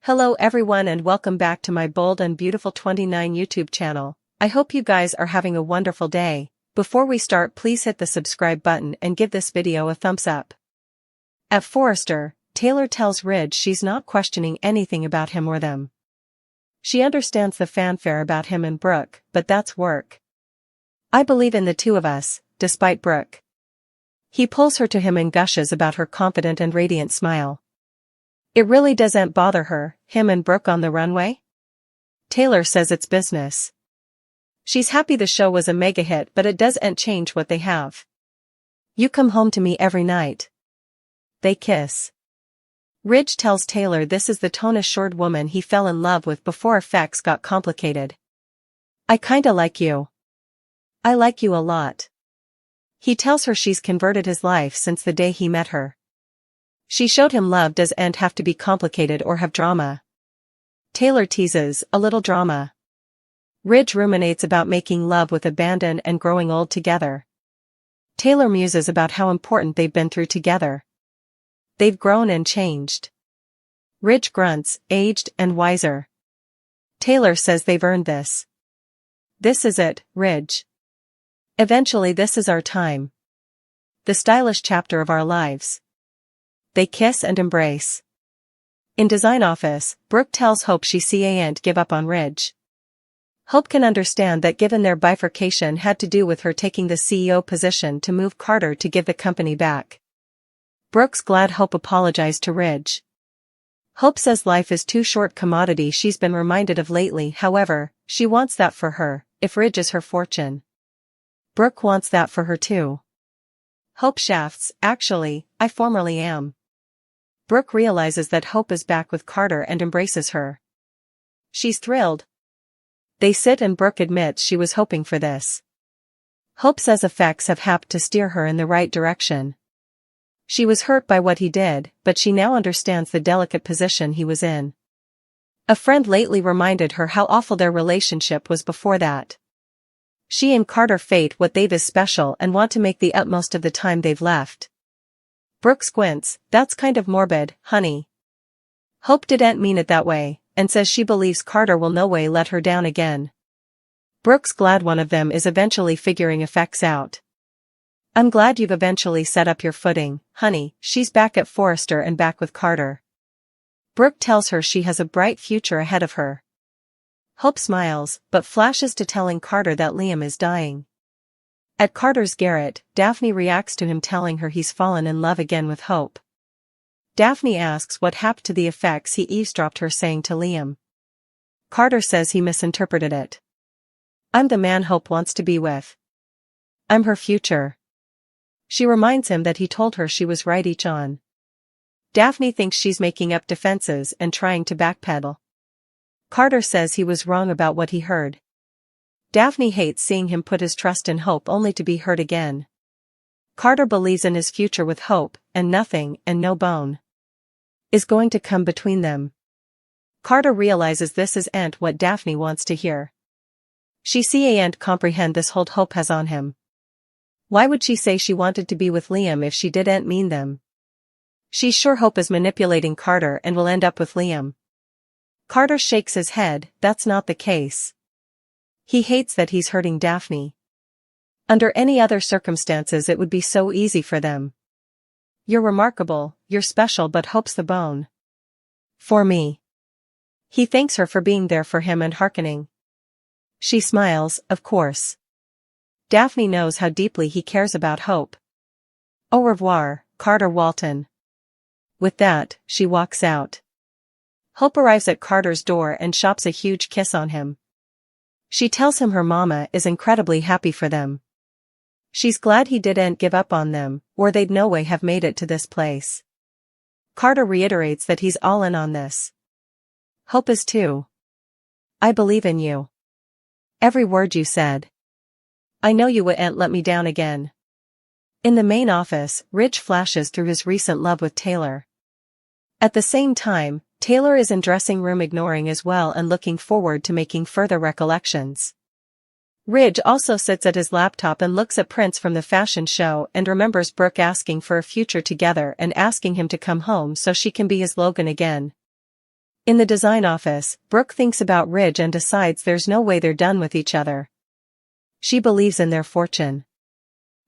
Hello everyone and welcome back to my Bold and Beautiful 29 YouTube channel. I hope you guys are having a wonderful day. Before we start, please hit the subscribe button and give this video a thumbs up. At Forrester, Taylor tells Ridge she's not questioning anything about him or them. She understands the fanfare about him and Brooke, but that's work. I believe in the two of us, despite Brooke. He pulls her to him and gushes about her confident and radiant smile. It really doesn't bother her, him and Brooke on the runway? Taylor says it's business. She's happy the show was a mega hit, but it doesn't change what they have. You come home to me every night. They kiss. Ridge tells Taylor this is the tone-assured woman he fell in love with before effects got complicated. I kinda like you. I like you a lot. He tells her she's converted his life since the day he met her. She showed him love doesn't have to be complicated or have drama. Taylor teases, a little drama. Ridge ruminates about making love with abandon and growing old together. Taylor muses about how important they've been through together. They've grown and changed. Ridge grunts, aged and wiser. Taylor says they've earned this. This is it, Ridge. Eventually this is our time. The stylish chapter of our lives. They kiss and embrace. In design office, Brooke tells Hope she can't give up on Ridge. Hope can understand that given their bifurcation had to do with her taking the CEO position to move Carter to give the company back. Brooke's glad Hope apologized to Ridge. Hope says life is too short commodity she's been reminded of lately, however, she wants that for her, if Ridge is her fortune. Brooke wants that for her too. Hope shafts, actually, I formerly am. Brooke realizes that Hope is back with Carter and embraces her. She's thrilled. They sit and Brooke admits she was hoping for this. Hope says effects have helped to steer her in the right direction. She was hurt by what he did, but she now understands the delicate position he was in. A friend lately reminded her how awful their relationship was before that. She and Carter fate what they've is special and want to make the utmost of the time they've left. Brooke squints, that's kind of morbid, honey. Hope didn't mean it that way, and says she believes Carter will no way let her down again. Brooke's glad one of them is eventually figuring effects out. I'm glad you've eventually set up your footing, honey. She's back at Forrester and back with Carter. Brooke tells her she has a bright future ahead of her. Hope smiles, but flashes to telling Carter that Liam is dying. At Carter's garret, Daphne reacts to him telling her he's fallen in love again with Hope. Daphne asks what happened to the effects he eavesdropped her saying to Liam. Carter says he misinterpreted it. I'm the man Hope wants to be with. I'm her future. She reminds him that he told her she was right each on. Daphne thinks she's making up defenses and trying to backpedal. Carter says he was wrong about what he heard. Daphne hates seeing him put his trust in Hope only to be hurt again. Carter believes in his future with Hope, and nothing, and no bone, is going to come between them. Carter realizes this isn't what Daphne wants to hear. She can't comprehend this hold Hope has on him. Why would she say she wanted to be with Liam if she didn't mean them? She's sure Hope is manipulating Carter and will end up with Liam. Carter shakes his head, that's not the case. He hates that he's hurting Daphne. Under any other circumstances it would be so easy for them. You're remarkable, you're special, but Hope's the bone. For me. He thanks her for being there for him and hearkening. She smiles, of course. Daphne knows how deeply he cares about Hope. Au revoir, Carter Walton. With that, she walks out. Hope arrives at Carter's door and shops a huge kiss on him. She tells him her mama is incredibly happy for them. She's glad he didn't give up on them, or they'd no way have made it to this place. Carter reiterates that he's all in on this. Hope is too. I believe in you. Every word you said. I know you wouldn't let me down again. In the main office, Ridge flashes through his recent love with Taylor. At the same time, Taylor is in dressing room ignoring as well and looking forward to making further recollections. Ridge also sits at his laptop and looks at prints from the fashion show and remembers Brooke asking for a future together and asking him to come home so she can be his Logan again. In the design office, Brooke thinks about Ridge and decides there's no way they're done with each other. She believes in their fortune.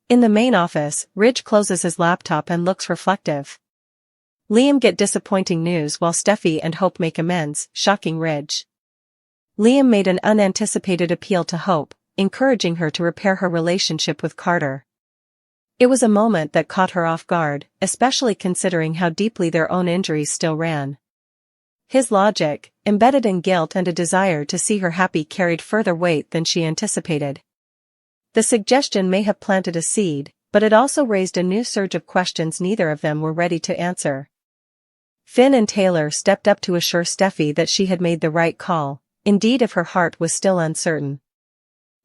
In the main office, Ridge closes his laptop and looks reflective. Liam get disappointing news while Steffi and Hope make amends, shocking Ridge. Liam made an unanticipated appeal to Hope, encouraging her to repair her relationship with Carter. It was a moment that caught her off guard, especially considering how deeply their own injuries still ran. His logic, embedded in guilt and a desire to see her happy, carried further weight than she anticipated. The suggestion may have planted a seed, but it also raised a new surge of questions neither of them were ready to answer. Finn and Taylor stepped up to assure Steffi that she had made the right call, indeed if her heart was still uncertain.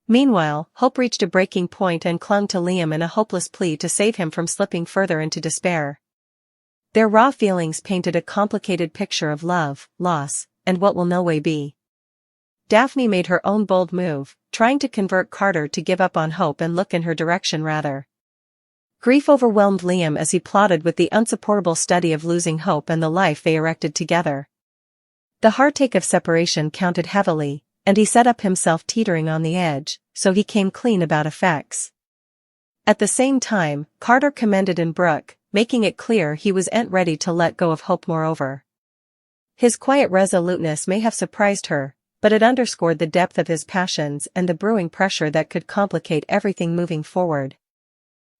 Meanwhile, Hope reached a breaking point and clung to Liam in a hopeless plea to save him from slipping further into despair. Their raw feelings painted a complicated picture of love, loss, and what will no way be. Daphne made her own bold move, trying to convert Carter to give up on Hope and look in her direction rather. Grief overwhelmed Liam as he plotted with the unsupportable study of losing Hope and the life they erected together. The heartache of separation counted heavily, and he set up himself teetering on the edge, so he came clean about effects. At the same time, Carter commended in Brooke, making it clear he wasn't ready to let go of Hope moreover. His quiet resoluteness may have surprised her, but it underscored the depth of his passions and the brewing pressure that could complicate everything moving forward.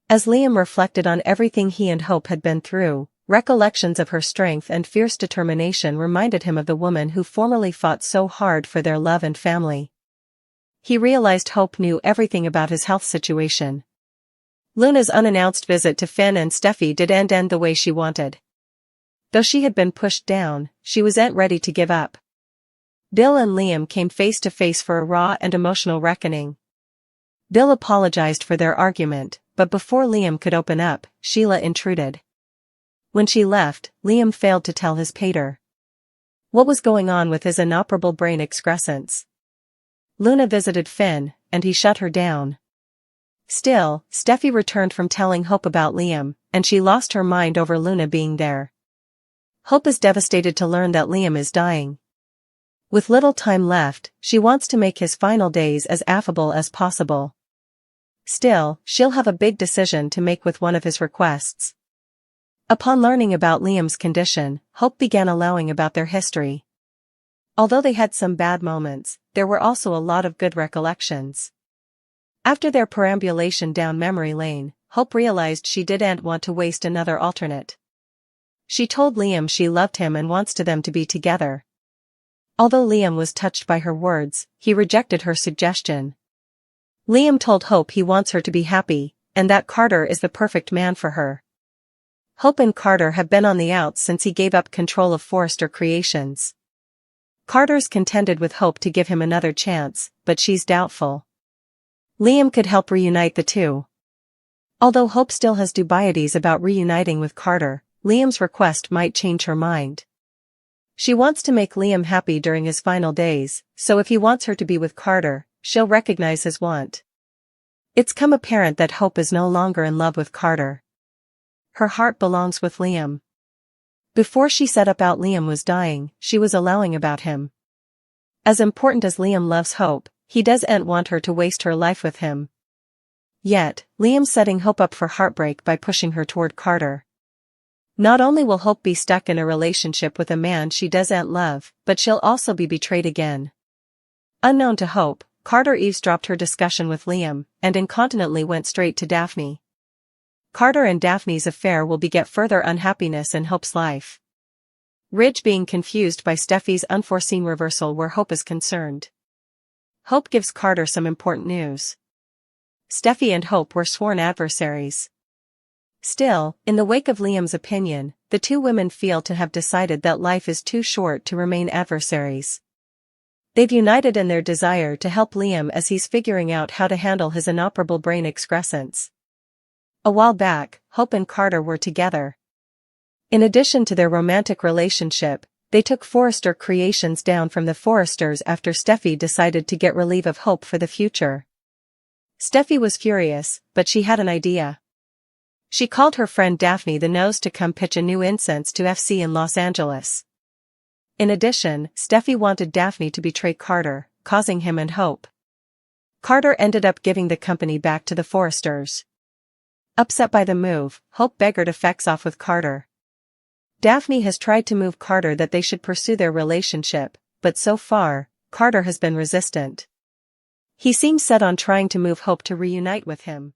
As Liam reflected on everything he and Hope had been through, recollections of her strength and fierce determination reminded him of the woman who formerly fought so hard for their love and family. He realized Hope knew everything about his health situation. Luna's unannounced visit to Finn and Steffi didn't end the way she wanted. Though she had been pushed down, she wasn't ready to give up. Bill and Liam came face to face for a raw and emotional reckoning. Bill apologized for their argument, but before Liam could open up, Sheila intruded. When she left, Liam failed to tell his pater what was going on with his inoperable brain excrescence. Luna visited Finn, and he shut her down. Still, Steffi returned from telling Hope about Liam, and she lost her mind over Luna being there. Hope is devastated to learn that Liam is dying. With little time left, she wants to make his final days as affable as possible. Still, she'll have a big decision to make with one of his requests. Upon learning about Liam's condition, Hope began allowing about their history. Although they had some bad moments, there were also a lot of good recollections. After their perambulation down memory lane, Hope realized she didn't want to waste another alternate. She told Liam she loved him and wants them to be together. Although Liam was touched by her words, he rejected her suggestion. Liam told Hope he wants her to be happy, and that Carter is the perfect man for her. Hope and Carter have been on the outs since he gave up control of Forrester Creations. Carter's contended with Hope to give him another chance, but she's doubtful. Liam could help reunite the two. Although Hope still has dubieties about reuniting with Carter, Liam's request might change her mind. She wants to make Liam happy during his final days, so if he wants her to be with Carter, she'll recognize his want. It's come apparent that Hope is no longer in love with Carter. Her heart belongs with Liam. Before she set about Liam was dying, she was allowing about him. As important as Liam loves Hope, he doesn't want her to waste her life with him. Yet, Liam's setting Hope up for heartbreak by pushing her toward Carter. Not only will Hope be stuck in a relationship with a man she doesn't love, but she'll also be betrayed again. Unknown to Hope, Carter eavesdropped her discussion with Liam, and incontinently went straight to Daphne. Carter and Daphne's affair will beget further unhappiness in Hope's life. Ridge being confused by Steffi's unforeseen reversal where Hope is concerned. Hope gives Carter some important news. Steffi and Hope were sworn adversaries. Still, in the wake of Liam's opinion, the two women feel to have decided that life is too short to remain adversaries. They've united in their desire to help Liam as he's figuring out how to handle his inoperable brain excrescence. A while back, Hope and Carter were together. In addition to their romantic relationship, they took Forrester Creations down from the Forresters after Steffi decided to get relief of Hope for the future. Steffi was furious, but she had an idea. She called her friend Daphne the Nose to come pitch a new incense to FC in Los Angeles. In addition, Steffi wanted Daphne to betray Carter, causing him and Hope. Carter ended up giving the company back to the Forresters. Upset by the move, Hope begged her to fex off with Carter. Daphne has tried to move Carter that they should pursue their relationship, but so far, Carter has been resistant. He seems set on trying to move Hope to reunite with him.